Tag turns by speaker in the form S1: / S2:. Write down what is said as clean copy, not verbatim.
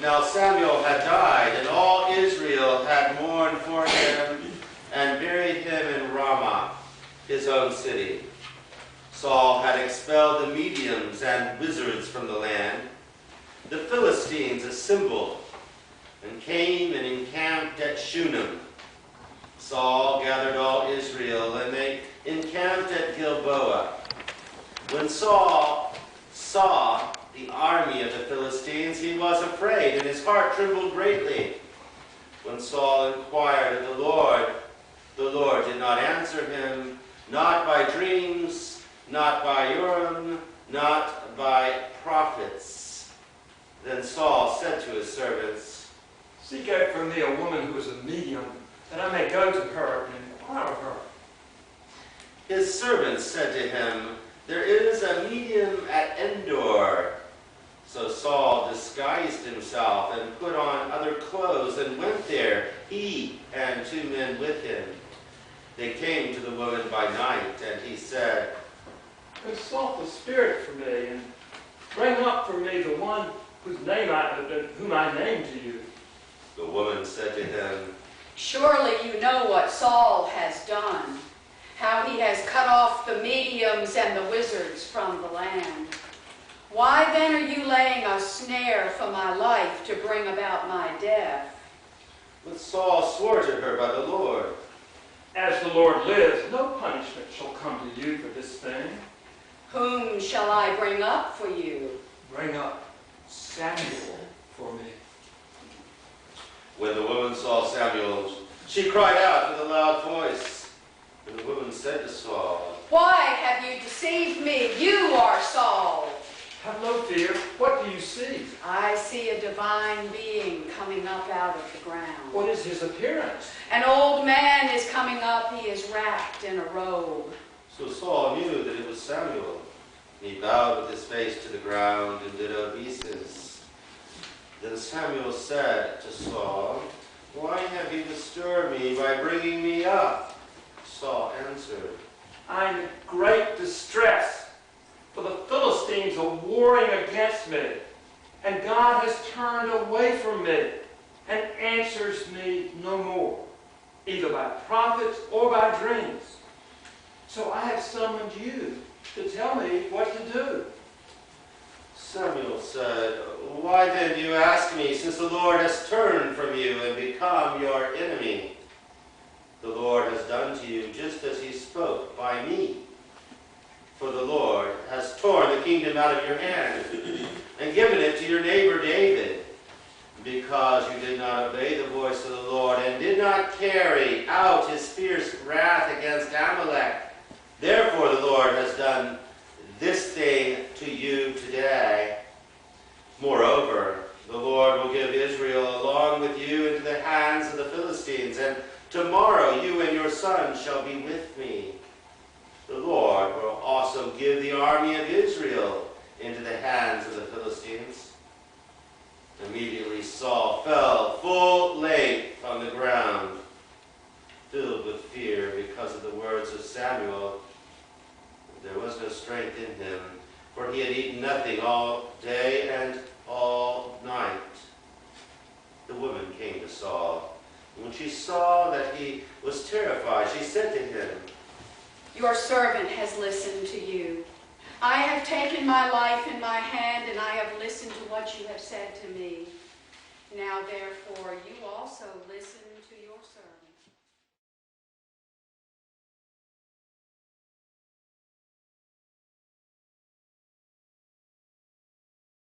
S1: Now Samuel had died, and all Israel had mourned for him and buried him in Ramah, his own city. Saul had expelled the mediums and wizards from the land. The Philistines assembled and came and encamped at Shunem. Saul gathered all Israel, and they encamped at Gilboa. When Saul saw the army of the Philistines, he was afraid, and his heart trembled greatly. When Saul inquired of the Lord did not answer him, not by dreams, not by Urim, not by prophets. Then Saul said to his servants,
S2: "Seek out for me a woman who is a medium, that I may go to her and inquire of her."
S1: His servants said to him, "There is a medium at Endor." So Saul disguised himself and put on other clothes and went there, he and 2 men with him. They came to the woman by night, and he said,
S2: "Consult the Spirit for me, and bring up for me the one whom I name to you."
S1: The woman said to him,
S3: "Surely you know what Saul has done, how he has cut off the mediums and the wizards from the land. Why then are you laying a snare for my life to bring about my death?"
S1: But Saul swore to her by the Lord,
S2: "As the Lord lives, no punishment shall come to you for this thing."
S3: "Whom shall I bring up for you?"
S2: "Bring up Samuel for me."
S1: When the woman saw Samuel, she cried out with a loud voice. And the woman said to Saul,
S3: "Why have you deceived me? You are Saul."
S2: "Have no fear. What do you see?"
S3: "I see a divine being coming up out of the ground.
S2: "What is his appearance?"
S3: An old man is coming up. He is wrapped in a robe."
S1: So Saul knew that it was Samuel. And he bowed with his face to the ground and did obeisance. Then Samuel said to Saul, "Why have you disturbed me by bringing me up?" Saul answered,
S2: "I am in great distress, for the Philistines are warring against me, and God has turned away from me and answers me no more, either by prophets or by dreams. So I have summoned you to tell me what to do."
S1: Samuel said, "Why then do you ask me, since the Lord has turned from you and become your enemy? The Lord has done to you just as he spoke by me. For the Lord has torn the kingdom out of your hand and given it to your neighbor David, because you did not obey the voice of the Lord and did not carry out his fierce wrath against Amalek. Therefore the Lord has done this thing to you today. Moreover, the Lord will give Israel along with you into the hands of the Philistines, and tomorrow you and your sons shall be with me. The Lord will also give the army of Israel into the hands of the Philistines." Immediately Saul fell full length on the ground, filled with fear because of the words of Samuel. There was no strength in him, for he had eaten nothing all day and all night. The woman came to Saul. When she saw that he was terrified, she said to him,
S3: "Your servant has listened to you. I have taken my life in my hand, and I have listened to what you have said to me. Now therefore you also listen to your servant."